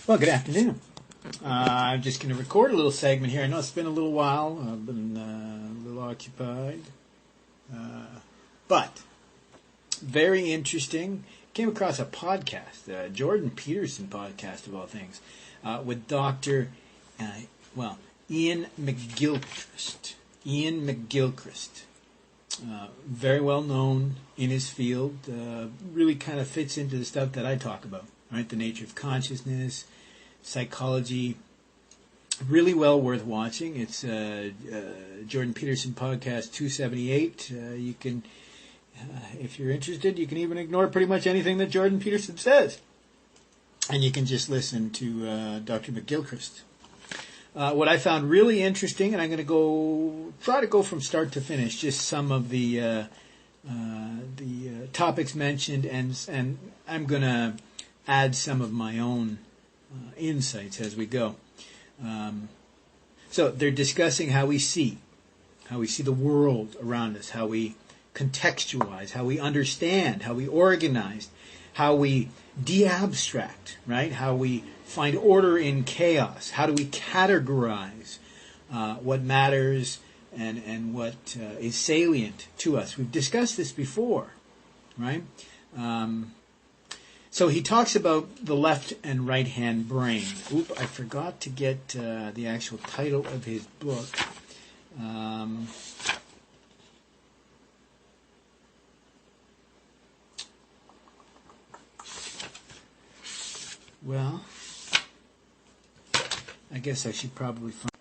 Well, good afternoon. I'm just going to record a little segment here. I know it's been a little while. I've been a little occupied. But very interesting. Came across a podcast, Jordan Peterson podcast of all things, with Dr. Ian McGilchrist. Ian McGilchrist. Very well known in his field. Really kind of fits into the stuff that I talk about, right? The nature of consciousness, psychology. Really well worth watching. It's Jordan Peterson podcast 278. You can, if you're interested, you can even ignore pretty much anything that Jordan Peterson says, and you can just listen to Dr. McGilchrist. What I found really interesting, and I'm going to try to go from start to finish, just some of the topics mentioned, and I'm going to add some of my own insights as we go. So they're discussing how we see the world around us, how we contextualize, how we understand, how we organize, how we de-abstract, right? How we find order in chaos. How do we categorize what matters and what is salient to us? We've discussed this before, right? So he talks about the left and right hand brain. I forgot to get the actual title of his book. Well, I guess I should probably find...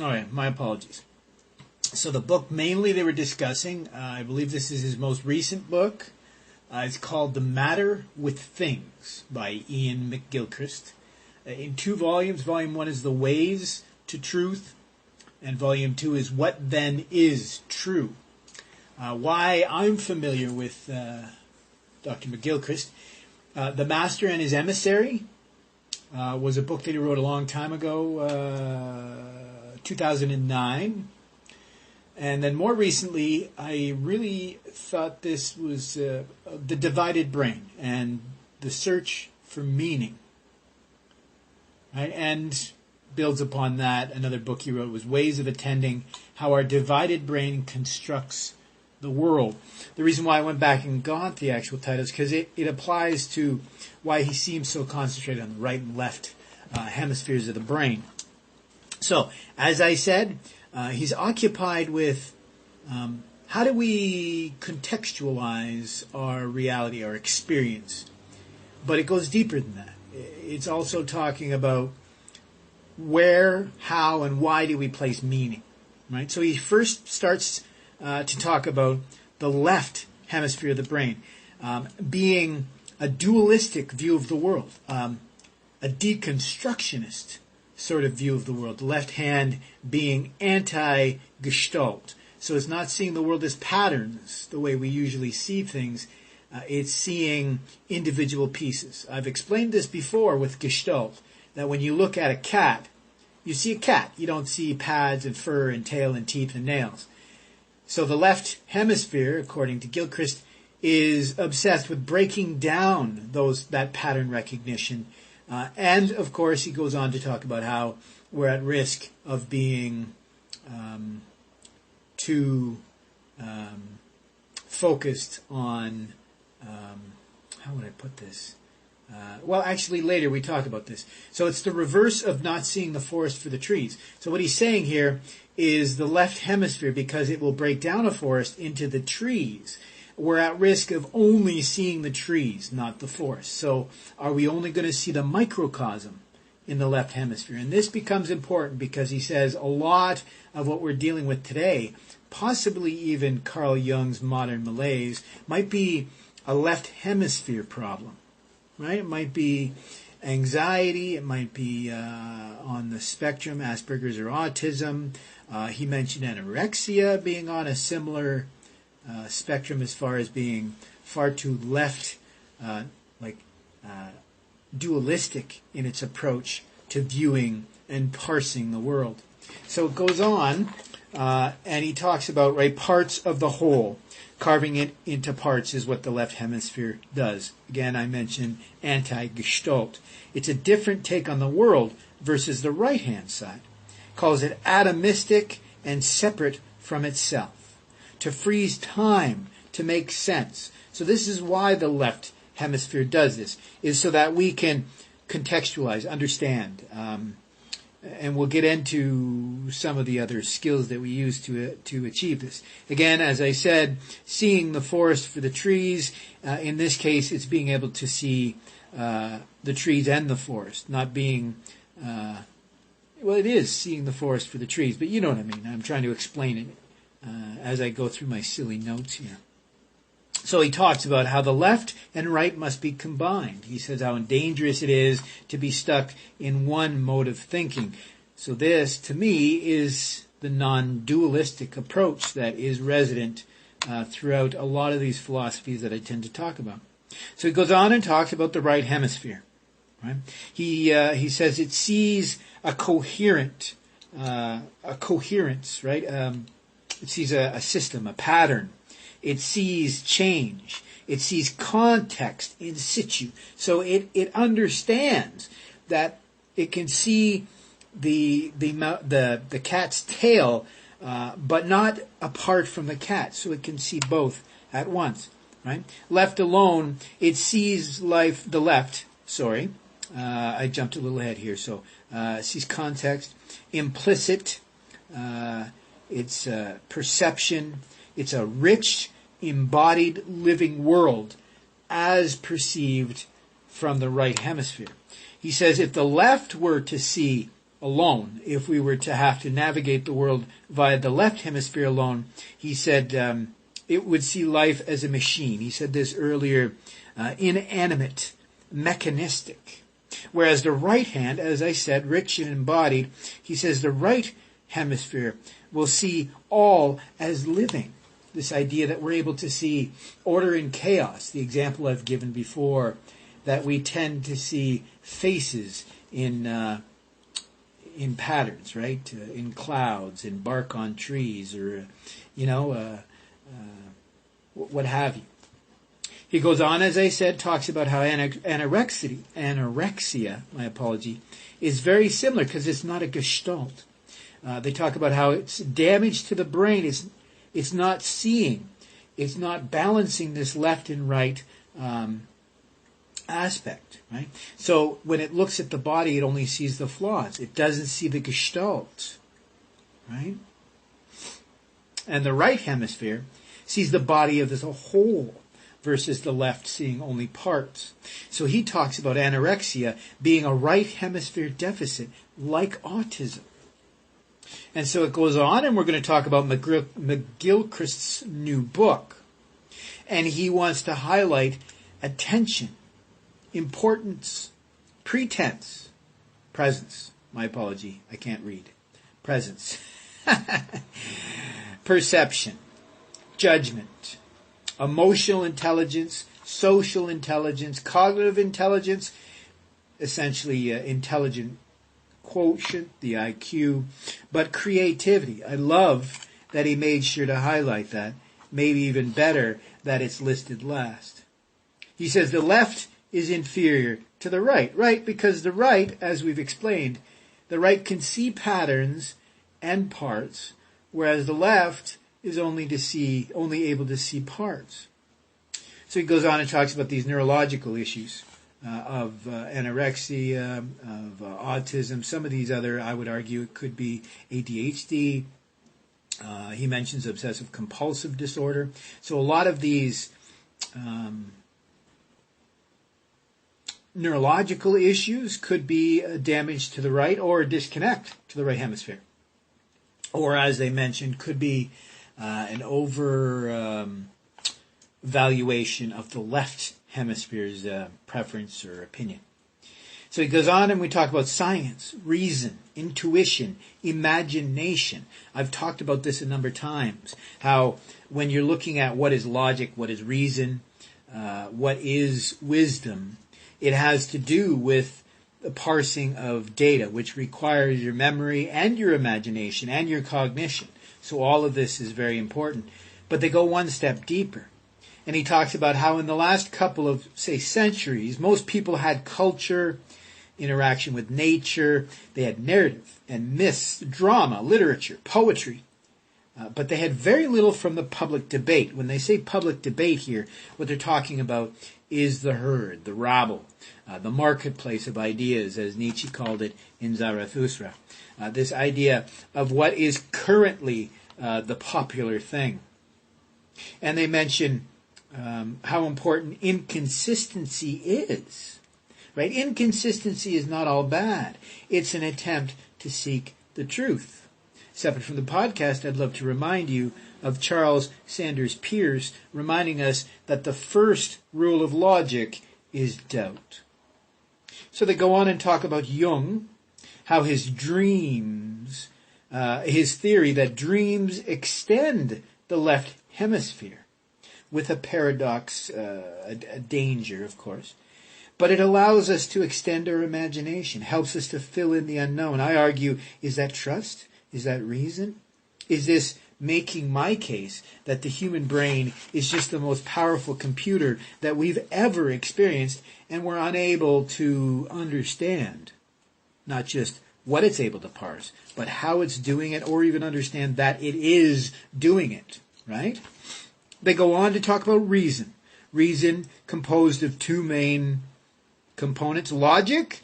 All right, my apologies. So the book mainly they were discussing, I believe this is his most recent book. It's called The Matter with Things by Ian McGilchrist. In 2 volumes. Volume 1 is The Ways to Truth, and Volume 2 is What Then Is True. Why I'm familiar with Dr. McGilchrist. The Master and His Emissary was a book that he wrote a long time ago, 2009. And then more recently, I really thought this was The Divided Brain and the Search for Meaning. Right? And builds upon that. Another book he wrote was Ways of Attending, How Our Divided Brain Constructs the World. The reason why I went back and got the actual title is because it applies to why he seems so concentrated on the right and left hemispheres of the brain. So, as I said, he's occupied with how do we contextualize our reality, our experience. But it goes deeper than that. It's also talking about where, how, and why do we place meaning. Right? So he first starts to talk about the left hemisphere of the brain being a dualistic view of the world, a deconstructionist sort of view of the world. The left hand being anti-gestalt. So it's not seeing the world as patterns, the way we usually see things. It's seeing individual pieces. I've explained this before with gestalt, that when you look at a cat, you see a cat. You don't see pads and fur and tail and teeth and nails. So the left hemisphere, according to Gilchrist, is obsessed with breaking down that pattern recognition. And, of course, he goes on to talk about how we're at risk of being too focused on, how would I put this? Well, actually, later we talk about this. So it's the reverse of not seeing the forest for the trees. So what he's saying here is the left hemisphere, because it will break down a forest into the trees. We're at risk of only seeing the trees, not the forest. So are we only going to see the microcosm in the left hemisphere? And this becomes important because he says a lot of what we're dealing with today, possibly even Carl Jung's modern malaise, might be a left hemisphere problem. Right? It might be anxiety. It might be on the spectrum, Asperger's or autism. He mentioned anorexia being on a similar spectrum as far as being far too left, dualistic in its approach to viewing and parsing the world. So it goes on And he talks about, right, parts of the whole. Carving it into parts is what the left hemisphere does. Again, I mentioned anti-Gestalt. It's a different take on the world versus the right-hand side. Calls it atomistic and separate from itself. To freeze time, to make sense. So this is why the left hemisphere does this, is so that we can contextualize, understand. And we'll get into some of the other skills that we use to achieve this. Again, as I said, seeing the forest for the trees. In this case, it's being able to see the trees and the forest, not being... well, it is seeing the forest for the trees, but you know what I mean. I'm trying to explain it as I go through my silly notes here. So he talks about how the left and right must be combined. He says how dangerous it is to be stuck in one mode of thinking. So this, to me, is the non-dualistic approach that is resident throughout a lot of these philosophies that I tend to talk about. So he goes on and talks about the right hemisphere. Right? He says it sees a coherence, right? It sees a system, a pattern. It sees change. It sees context in situ. So it understands that it can see the cat's tail, but not apart from the cat. So it can see both at once. Right? Left alone, it sees life. The left. Sorry, I jumped a little ahead here. So sees context, implicit. It's perception. It's a rich, embodied, living world as perceived from the right hemisphere. He says if the left were to see alone, if we were to have to navigate the world via the left hemisphere alone, he said it would see life as a machine. He said this earlier, inanimate, mechanistic. Whereas the right hand, as I said, rich and embodied, he says the right hemisphere will see all as living. This idea that we're able to see order in chaos, the example I've given before, that we tend to see faces in patterns, right? In clouds, in bark on trees, or, what have you. He goes on, as I said, talks about how anorexia, is very similar because it's not a gestalt. They talk about how it's damage to the brain. It's not seeing. It's not balancing this left and right aspect, right? So when it looks at the body, it only sees the flaws. It doesn't see the gestalt, right? And the right hemisphere sees the body as a whole versus the left seeing only parts. So he talks about anorexia being a right hemisphere deficit like autism. And so it goes on, and we're going to talk about McGilchrist's new book. And he wants to highlight attention, importance, pretense, presence. My apology, I can't read. Presence. Perception, judgment, emotional intelligence, social intelligence, cognitive intelligence, essentially intelligent quotient, the IQ, but creativity. I love that he made sure to highlight that. Maybe even better that it's listed last. He says the left is inferior to the right. Right, because the right, as we've explained, the right can see patterns and parts, whereas the left is only able to see parts. So he goes on and talks about these neurological issues of anorexia, of autism, some of these other, I would argue, it could be ADHD. He mentions obsessive compulsive disorder. So a lot of these neurological issues could be damage to the right or a disconnect to the right hemisphere. Or, as they mentioned, could be an over valuation of the left hemisphere's preference or opinion. So he goes on and we talk about science, reason, intuition, imagination. I've talked about this a number of times, how when you're looking at what is logic, what is reason, what is wisdom, it has to do with the parsing of data, which requires your memory and your imagination and your cognition. So all of this is very important. But they go one step deeper. And he talks about how in the last couple of, say, centuries, most people had culture, interaction with nature, they had narrative and myths, drama, literature, poetry. But they had very little from the public debate. When they say public debate here, what they're talking about is the herd, the rabble, the marketplace of ideas, as Nietzsche called it in Zarathustra. This idea of what is currently the popular thing. And they mention how important inconsistency is. Right? Inconsistency is not all bad. It's an attempt to seek the truth. Separate from the podcast, I'd love to remind you of Charles Sanders Peirce reminding us that the first rule of logic is doubt. So they go on and talk about Jung, how his dreams, his theory that dreams extend the left hemisphere, with a paradox, a danger, of course. But it allows us to extend our imagination, helps us to fill in the unknown. I argue, is that trust? Is that reason? Is this making my case that the human brain is just the most powerful computer that we've ever experienced, and we're unable to understand not just what it's able to parse, but how it's doing it, or even understand that it is doing it, right? They go on to talk about reason. Reason composed of two main components, logic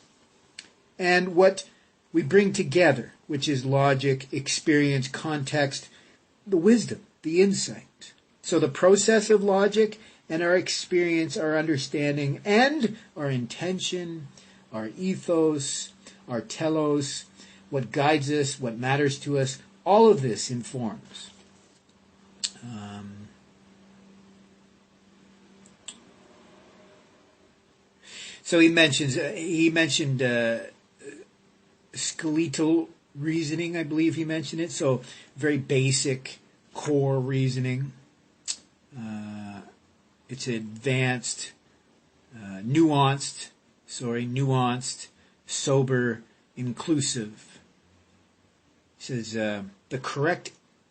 and what we bring together, which is logic, experience, context, the wisdom, the insight. So the process of logic and our experience, our understanding, and our intention, our ethos, our telos, what guides us, what matters to us, all of this informs. So he mentioned skeletal reasoning, I believe he mentioned it. So very basic core reasoning. It's advanced, nuanced, sober, inclusive. He says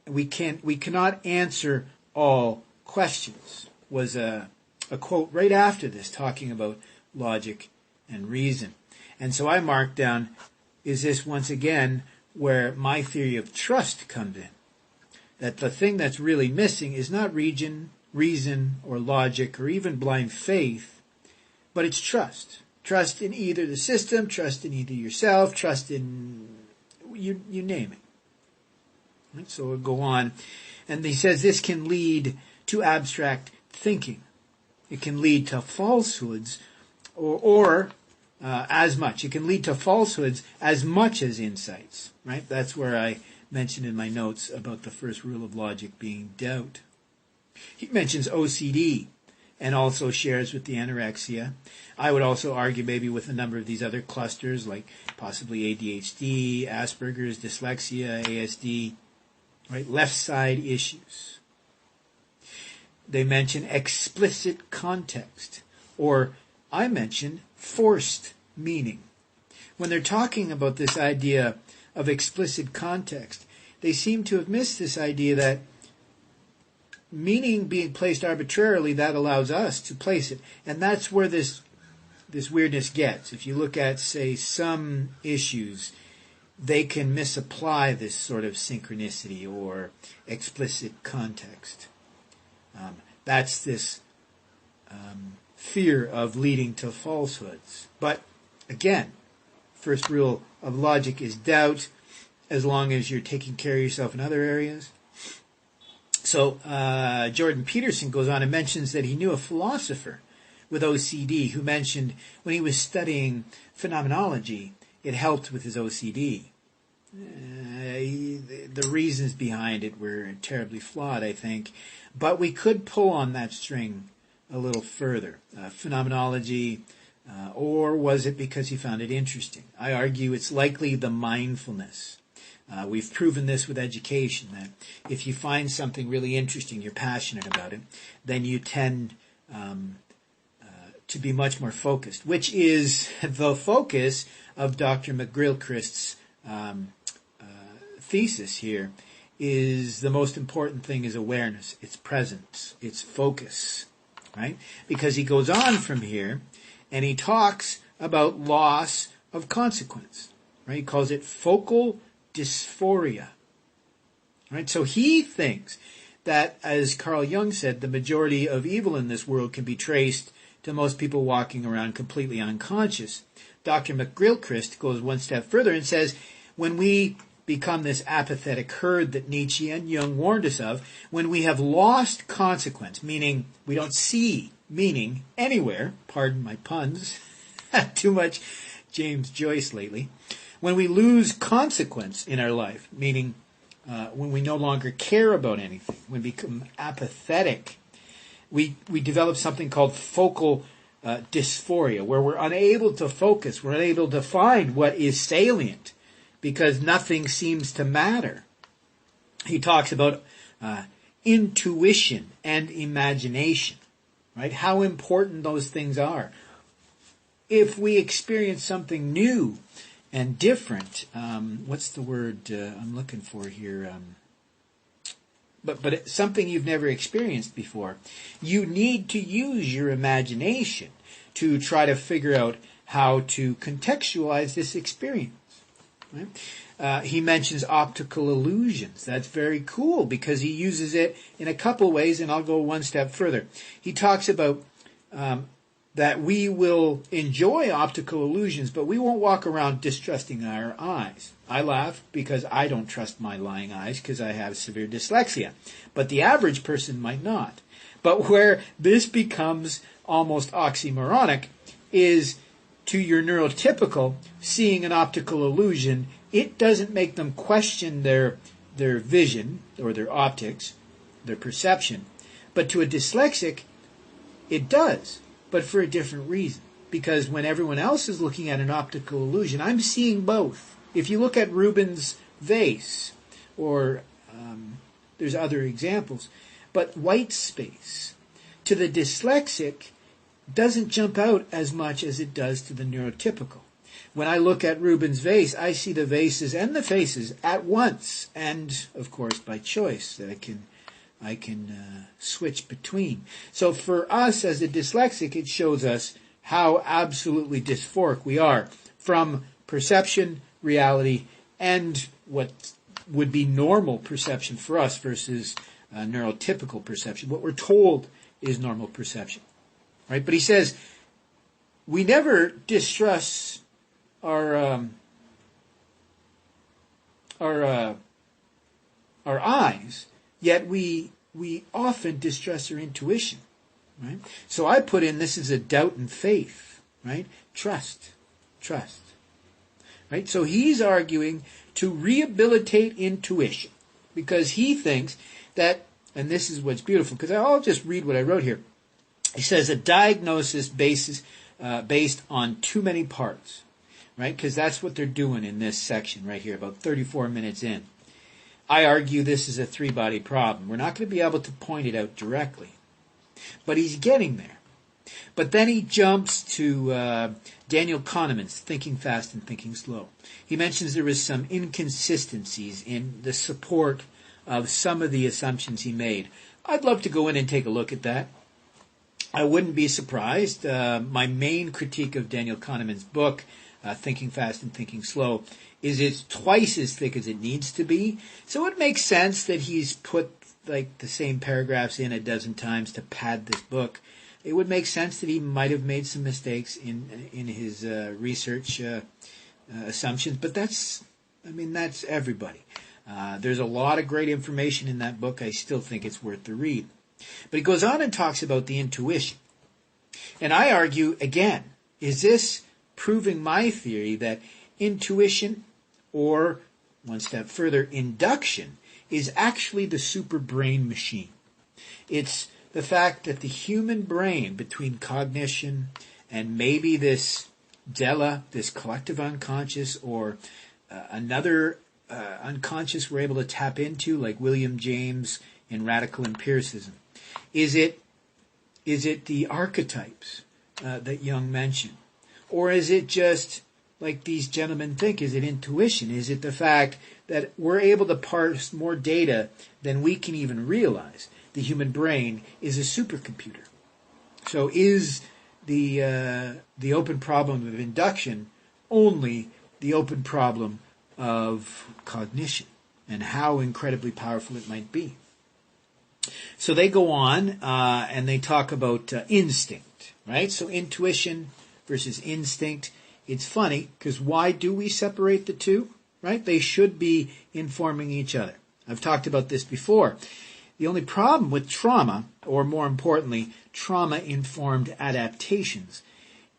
we cannot answer all questions, was a quote right after this talking about logic and reason. And so I marked down, is this once again where my theory of trust comes in? That the thing that's really missing is not reason or logic or even blind faith, but it's trust. Trust in either the system, trust in either yourself, trust in, you name it. Right? So we'll go on. And he says this can lead to abstract thinking. It can lead to falsehoods or as much. It can lead to falsehoods as much as insights. Right? That's where I mentioned in my notes about the first rule of logic being doubt. He mentions OCD and also shares with the anorexia. I would also argue maybe with a number of these other clusters like possibly ADHD, Asperger's, dyslexia, ASD, right? Left side issues. They mention explicit context, or I mention forced meaning. When they're talking about this idea of explicit context, they seem to have missed this idea that meaning being placed arbitrarily, that allows us to place it. And that's where this weirdness gets. If you look at, say, some issues, they can misapply this sort of synchronicity or explicit context. That's this fear of leading to falsehoods. But again, first rule of logic is doubt, as long as you're taking care of yourself in other areas. So Jordan Peterson goes on and mentions that he knew a philosopher with OCD who mentioned when he was studying phenomenology, it helped with his OCD. The reasons behind it were terribly flawed, I think, but we could pull on that string a little further. Phenomenology, or was it because he found it interesting? I argue it's likely the mindfulness. We've proven this with education, that if you find something really interesting, you're passionate about it, then you tend to be much more focused, which is the focus of Dr. McGilchrist's thesis here is the most important thing is awareness, it's presence, it's focus, right? Because he goes on from here and he talks about loss of consequence, right? He calls it focal dysphoria, right? So he thinks that, as Carl Jung said, the majority of evil in this world can be traced to most people walking around completely unconscious. Dr. McGilchrist goes one step further and says, when we become this apathetic herd that Nietzsche and Jung warned us of, when we have lost consequence, meaning we don't see meaning anywhere, pardon my puns, too much James Joyce lately, when we lose consequence in our life, meaning when we no longer care about anything, when we become apathetic, we develop something called focal dysphoria, where we're unable to focus, we're unable to find what is salient, because nothing seems to matter. He talks about intuition and imagination, right? How important those things are. If we experience something new and different, what's the word I'm looking for here? But it's something you've never experienced before. You need to use your imagination to try to figure out how to contextualize this experience. Right? He mentions optical illusions. That's very cool because he uses it in a couple ways, and I'll go one step further. He talks about that we will enjoy optical illusions, but we won't walk around distrusting our eyes. I laugh because I don't trust my lying eyes because I have severe dyslexia. But the average person might not. But where this becomes almost oxymoronic is to your neurotypical, seeing an optical illusion, it doesn't make them question their vision or their optics, their perception. But to a dyslexic, it does, but for a different reason. Because when everyone else is looking at an optical illusion, I'm seeing both. If you look at Rubens' vase, or there's other examples, but white space, to the dyslexic, doesn't jump out as much as it does to the neurotypical. When I look at Rubens' vase, I see the vases and the faces at once, and of course by choice that I can switch between. So for us as a dyslexic, it shows us how absolutely dysphoric we are from perception, reality, and what would be normal perception for us versus neurotypical perception. What we're told is normal perception. Right? But he says, we never distrust our eyes, yet we often distrust our intuition. Right? So I put in, this is a doubt and faith. Right? Trust. Right? So he's arguing to rehabilitate intuition because he thinks that, and this is what's beautiful, because I'll just read what I wrote here. He says a diagnosis based on too many parts, right? Because that's what they're doing in this section right here, about 34 minutes in. I argue this is a three-body problem. We're not going to be able to point it out directly, but he's getting there. But then he jumps to Daniel Kahneman's Thinking Fast and Thinking Slow. He mentions there was some inconsistencies in the support of some of the assumptions he made. I'd love to go in and take a look at that. I wouldn't be surprised. My main critique of Daniel Kahneman's book, Thinking Fast and Thinking Slow, is it's twice as thick as it needs to be. So it makes sense that he's put like the same paragraphs in a dozen times to pad this book. It would make sense that he might have made some mistakes in his research assumptions, but that's everybody. There's a lot of great information in that book. I still think it's worth the read. But he goes on and talks about the intuition. And I argue, again, is this proving my theory that intuition, or one step further, induction, is actually the super brain machine? It's the fact that the human brain, between cognition and maybe this Della, this collective unconscious, or another unconscious we're able to tap into, like William James in Radical Empiricism, is it the archetypes that Jung mentioned? Or is it just, like these gentlemen think, is it intuition? Is it the fact that we're able to parse more data than we can even realize. The human brain is a supercomputer. So is the open problem of induction only the open problem of cognition and how incredibly powerful it might be? So they go on and they talk about instinct, right? So intuition versus instinct. It's funny because why do we separate the two, right? They should be informing each other. I've talked about this before. The only problem with trauma, or more importantly, trauma-informed adaptations,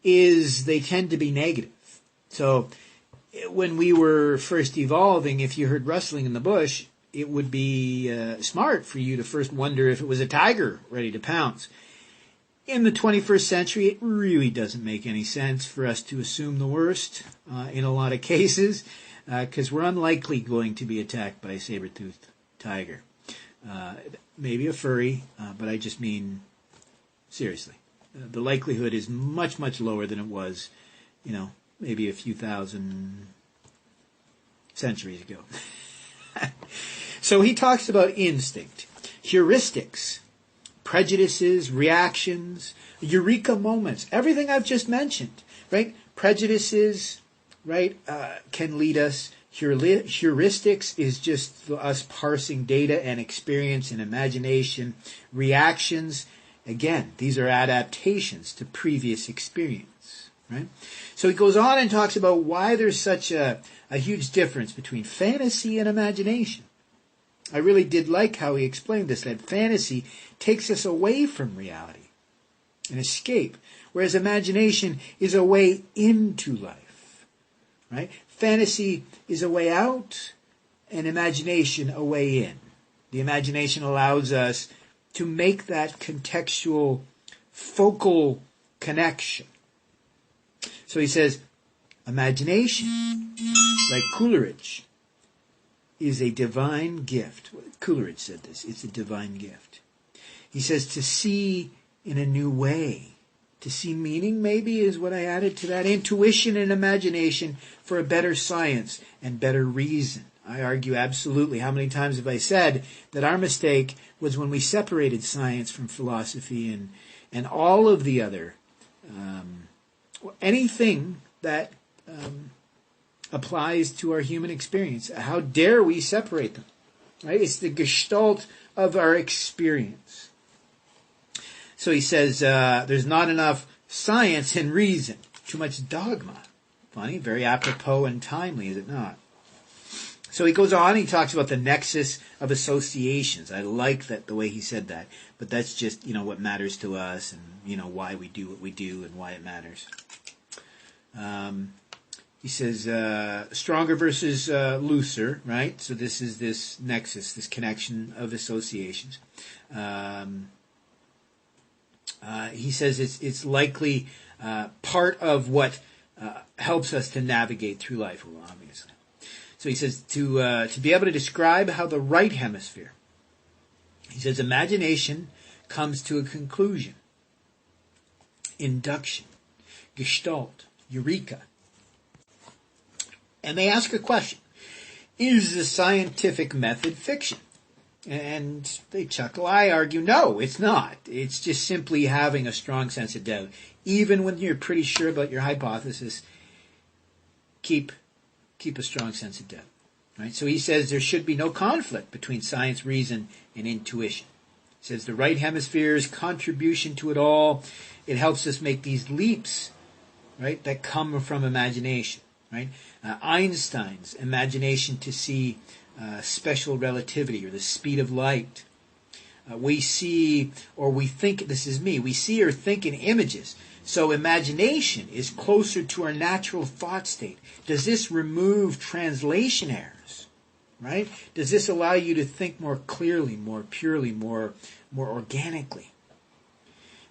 is they tend to be negative. So when we were first evolving, if you heard rustling in the bush, it would be smart for you to first wonder if it was a tiger ready to pounce. In the 21st century, it really doesn't make any sense for us to assume the worst in a lot of cases, because we're unlikely going to be attacked by a saber-toothed tiger. Maybe a furry, but I just mean seriously. The likelihood is much, much lower than it was, maybe a few thousand centuries ago. So he talks about instinct, heuristics, prejudices, reactions, eureka moments, everything I've just mentioned, right? Prejudices, right, can lead us. Heuristics is just us parsing data and experience and imagination. Reactions, again, these are adaptations to previous experience, right? So he goes on and talks about why there's such a huge difference between fantasy and imagination. I really did like how he explained this, that fantasy takes us away from reality, an escape, whereas imagination is a way into life, right? Fantasy is a way out, and imagination a way in. The imagination allows us to make that contextual, focal connection. So he says, imagination, like Coleridge, is a divine gift. Coleridge said this. It's a divine gift. He says to see in a new way. To see meaning, maybe, is what I added to that. Intuition and imagination for a better science and better reason. I argue absolutely. How many times have I said that our mistake was when we separated science from philosophy and all of the other, anything that applies to our human experience. How dare we separate them? Right? It's the gestalt of our experience. So he says there's not enough science and reason, too much dogma. Funny, very apropos and timely, is it not? So he goes on, he talks about the nexus of associations. I like that, the way he said that. But that's just, what matters to us and, why we do what we do and why it matters. He says stronger versus looser, right? So this is this nexus, this connection of associations. He says it's likely part of what helps us to navigate through life, well, obviously. So he says to be able to describe how the right hemisphere, he says imagination comes to a conclusion, induction, gestalt, eureka. And they ask a question. Is the scientific method fiction? And they chuckle. I argue, no, it's not. It's just simply having a strong sense of doubt. Even when you're pretty sure about your hypothesis, keep a strong sense of doubt. Right? So he says there should be no conflict between science, reason, and intuition. He says the right hemisphere's contribution to it all, it helps us make these leaps, right, that come from imagination. Right? Einstein's imagination to see special relativity or the speed of light. We see or we think, this is me, we see or think in images. So imagination is closer to our natural thought state. Does this remove translation errors? Right? Does this allow you to think more clearly, more purely, more organically?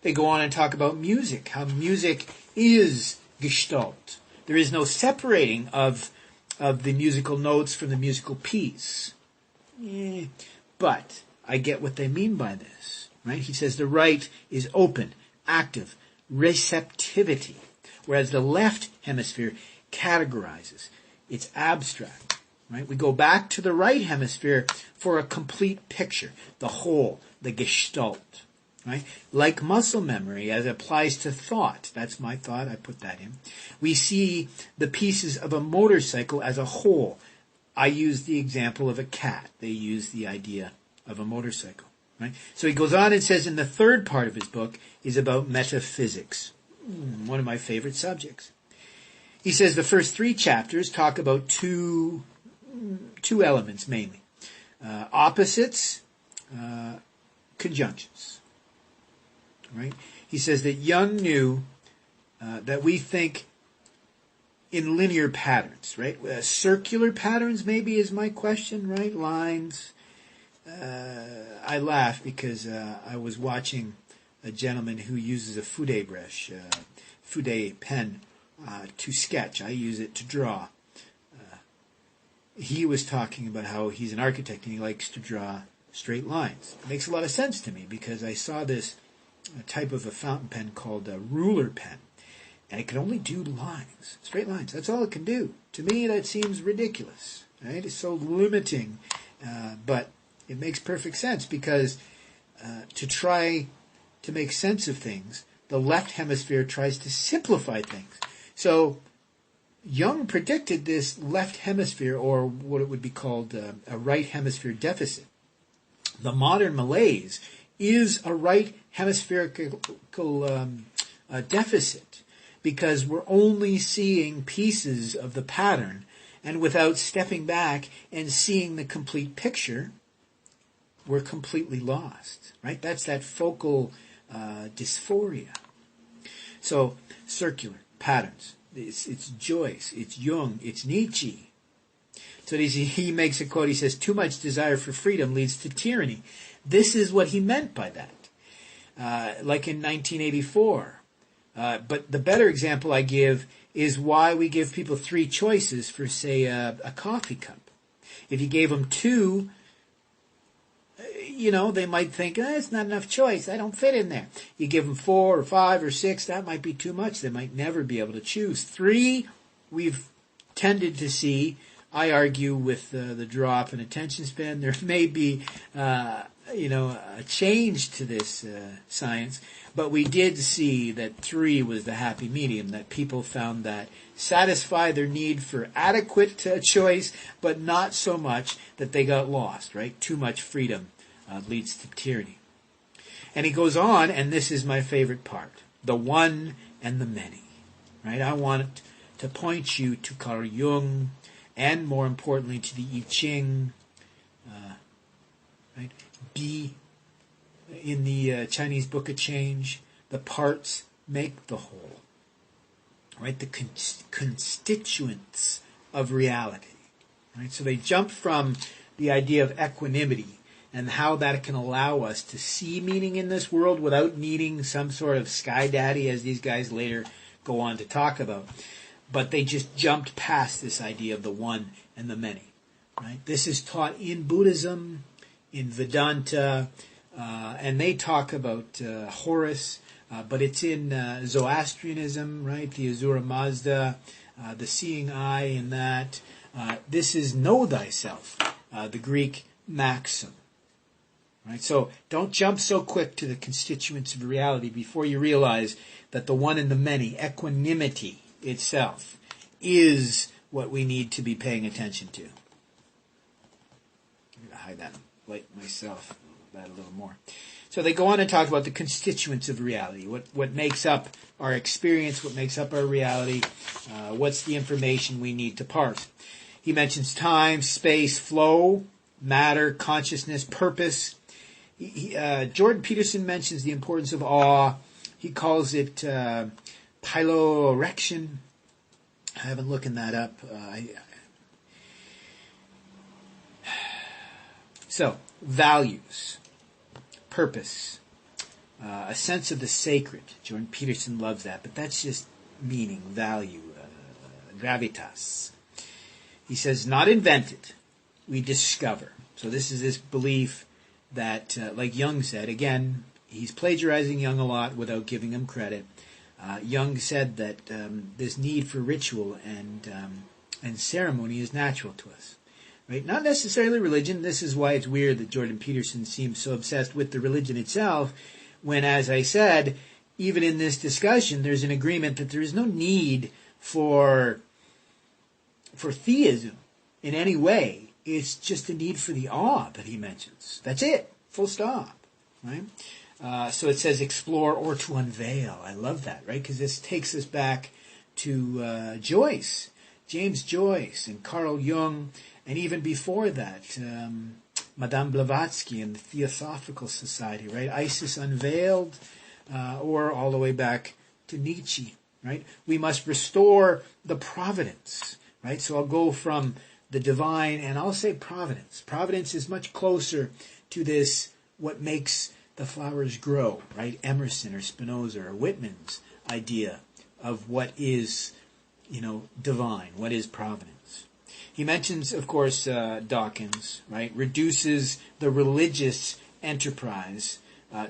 They go on and talk about music, how music is gestalt. There is no separating of the musical notes from the musical piece. But I get what they mean by this. Right? He says the right is open, active, receptivity, whereas the left hemisphere categorizes. It's abstract. Right? We go back to the right hemisphere for a complete picture, the whole, the gestalt. Right? Like muscle memory as it applies to thought. That's my thought, I put that in. We see the pieces of a motorcycle as a whole. I use the example of a cat. They use the idea of a motorcycle. Right? So he goes on and says in the third part of his book is about metaphysics. One of my favorite subjects. He says the first 3 chapters talk about two elements mainly. Opposites, conjunctions. Right? He says that Jung knew that we think in linear patterns, right? Circular patterns maybe is my question, right? Lines. I laugh because I was watching a gentleman who uses a fude brush, fude pen, to sketch. I use it to draw. He was talking about how he's an architect and he likes to draw straight lines. It makes a lot of sense to me because I saw this type of a fountain pen called a ruler pen, and it can only do lines, straight lines. That's all it can do. To me, that seems ridiculous. Right? It's so limiting, but it makes perfect sense because to try to make sense of things, the left hemisphere tries to simplify things. So Jung predicted this left hemisphere, or what it would be called a right hemisphere deficit. The modern malaise is a right hemispherical deficit because we're only seeing pieces of the pattern, and without stepping back and seeing the complete picture, we're completely lost. Right? That's that focal dysphoria. So circular patterns. It's Joyce, it's Jung, it's Nietzsche. So he makes a quote, he says, too much desire for freedom leads to tyranny. This is what he meant by that. Like in 1984. But the better example I give is why we give people 3 choices for, say, a coffee cup. If you gave them 2, they might think, it's not enough choice. I don't fit in there. You give them 4 or 5 or 6, that might be too much. They might never be able to choose. 3, we've tended to see, I argue with the drop in attention span, there may be, a change to this science, but we did see that 3 was the happy medium, that people found that satisfy their need for adequate choice, but not so much that they got lost, right? Too much freedom leads to tyranny. And he goes on, and this is my favorite part, the one and the many. Right? I want to point you to Carl Jung, and more importantly to the I Ching. Right? Be in the Chinese Book of Change, the parts make the whole. Right? The constituents of reality. Right? So they jump from the idea of equanimity and how that can allow us to see meaning in this world without needing some sort of sky daddy, as these guys later go on to talk about. But they just jumped past this idea of the one and the many. Right? This is taught in Buddhism, in Vedanta, and they talk about Horus, but it's in Zoroastrianism, right? The Ahura Mazda, the seeing eye in that. This is know thyself, the Greek maxim. Right? So don't jump so quick to the constituents of reality before you realize that the one and the many, equanimity itself, is what we need to be paying attention to. I'm going to hide that light myself, that a little more. So they go on and talk about the constituents of reality, what makes up our experience, what makes up our reality, what's the information we need to parse. He mentions time, space, flow, matter, consciousness, purpose. Jordan Peterson mentions the importance of awe. He calls it piloerection. I haven't looked that up. So, values, purpose, a sense of the sacred. Jordan Peterson loves that, but that's just meaning, value, gravitas. He says, not invented, we discover. So this is this belief that, like Jung said, again, he's plagiarizing Jung a lot without giving him credit. Jung said that this need for ritual and ceremony is natural to us. right? Not necessarily religion. This is why it's weird that Jordan Peterson seems so obsessed with the religion itself, when, as I said, even in this discussion, there's an agreement that there is no need for theism in any way. It's just a need for the awe that he mentions. That's it. Full stop. Right? So it says explore or to unveil. I love that, right? Because this takes us back to Joyce, James Joyce, and Carl Jung, and even before that, Madame Blavatsky and the Theosophical Society, right? Isis Unveiled, or all the way back to Nietzsche, right? We must restore the providence, right? So I'll go from the divine, and I'll say providence. Providence is much closer to this, what makes the flowers grow, right? Emerson or Spinoza or Whitman's idea of what is, divine, what is providence. He mentions, of course, Dawkins, right? Reduces the religious enterprise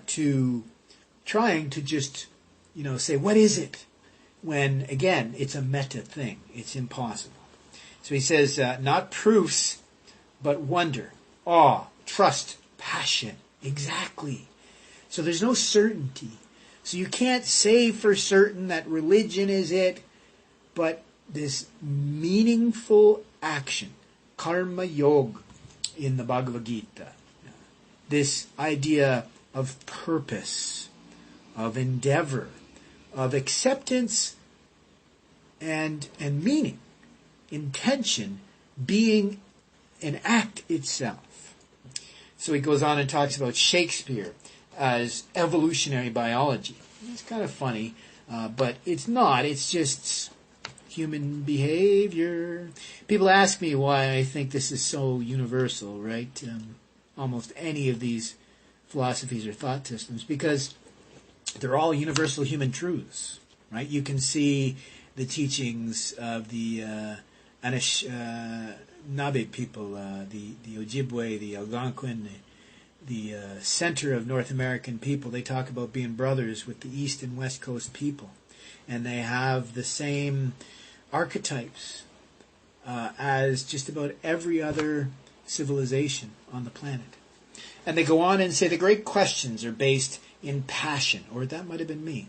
to trying to just, say, what is it? When, again, it's a meta thing. It's impossible. So he says, not proofs, but wonder, awe, trust, passion. Exactly. So there's no certainty. So you can't say for certain that religion is it, but this meaningful action, karma yoga in the Bhagavad Gita, this idea of purpose, of endeavor, of acceptance and meaning, intention being an act itself. So he goes on and talks about Shakespeare as evolutionary biology. It's kind of funny, but it's not. It's just human behavior. People ask me why I think this is so universal, right? Almost any of these philosophies or thought systems, because they're all universal human truths, right? You can see the teachings of the Anishinaabe people, the Ojibwe, the Algonquin, the center of North American people. They talk about being brothers with the East and West Coast people. And they have the same archetypes as just about every other civilization on the planet. And they go on and say the great questions are based in passion, or that might have been me,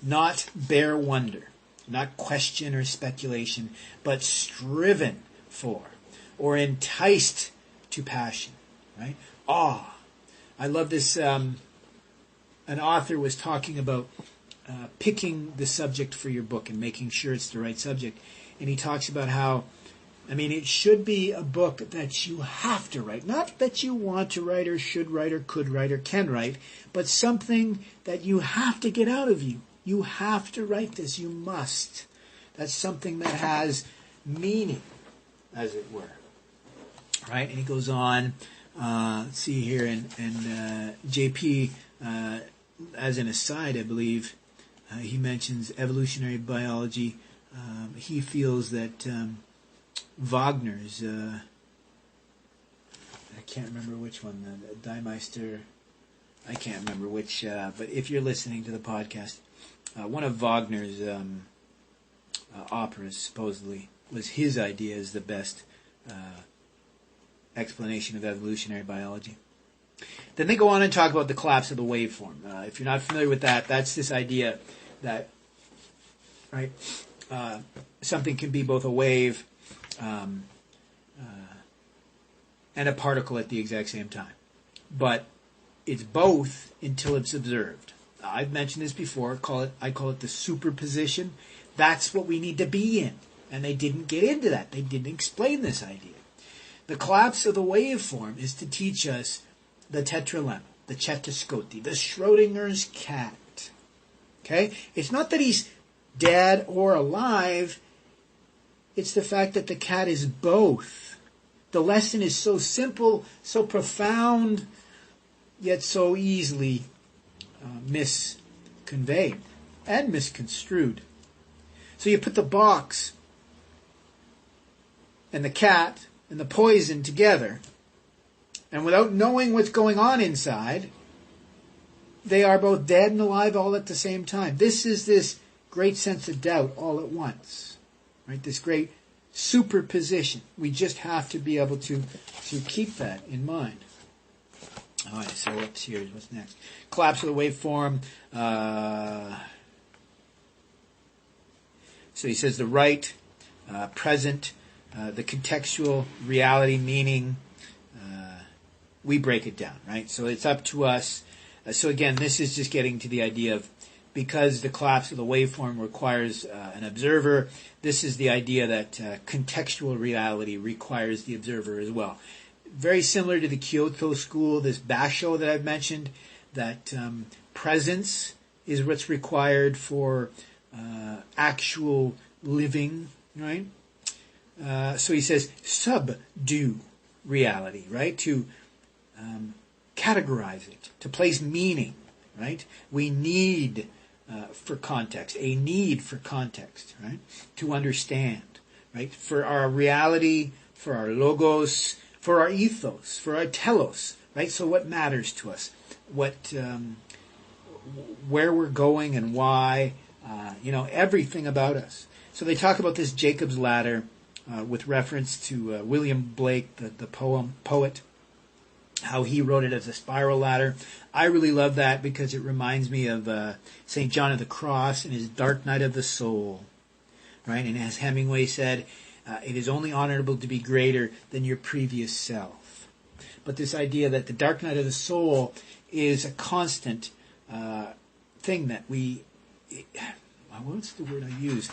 not bare wonder, not question or speculation, but striven for, or enticed to passion, right? Awe. I love this. An author was talking about picking the subject for your book and making sure it's the right subject. And he talks about how, it should be a book that you have to write. Not that you want to write or should write or could write or can write, but something that you have to get out of you. You have to write this. You must. That's something that has meaning, as it were. Right? And he goes on. Let's see here. And JP, as an aside, I believe, he mentions evolutionary biology. He feels that Wagner's, I can't remember which one, Die Meister, I can't remember which, but if you're listening to the podcast, one of Wagner's operas, supposedly, was his idea as the best explanation of evolutionary biology. Then they go on and talk about the collapse of the waveform. If you're not familiar with that, that's this idea that, right, something can be both a wave and a particle at the exact same time. But it's both until it's observed. I've mentioned this before. I call it the superposition. That's what we need to be in. And they didn't get into that. They didn't explain this idea. The collapse of the waveform is to teach us the tetralemma, the cetoscoti, the Schrodinger's cat. Okay? It's not that he's dead or alive. It's the fact that the cat is both. The lesson is so simple, so profound, yet so easily misconveyed and misconstrued. So you put the box and the cat and the poison together, and without knowing what's going on inside, they are both dead and alive all at the same time. This is this great sense of doubt all at once. Right? This great superposition. We just have to be able to keep that in mind. All right, so what's here? What's next? Collapse of the waveform. So he says the right, present, the contextual, reality, meaning. We break it down, right? So it's up to us. So again, this is just getting to the idea of, because the collapse of the waveform requires an observer, this is the idea that contextual reality requires the observer as well. Very similar to the Kyoto school, this Basho that I've mentioned, that presence is what's required for actual living, right? So he says subdue reality, right? To categorize it, to place meaning, right? We need for context, a need for context, right? To understand, right? For our reality, for our logos, for our ethos, for our telos, right? So what matters to us? What, where we're going and why, everything about us. So they talk about this Jacob's ladder with reference to William Blake, the poet, how he wrote it as a spiral ladder. I really love that because it reminds me of St. John of the Cross and his Dark Night of the Soul, right? And as Hemingway said, it is only honorable to be greater than your previous self. But this idea that the Dark Night of the Soul is a constant thing that we... What's the word I used?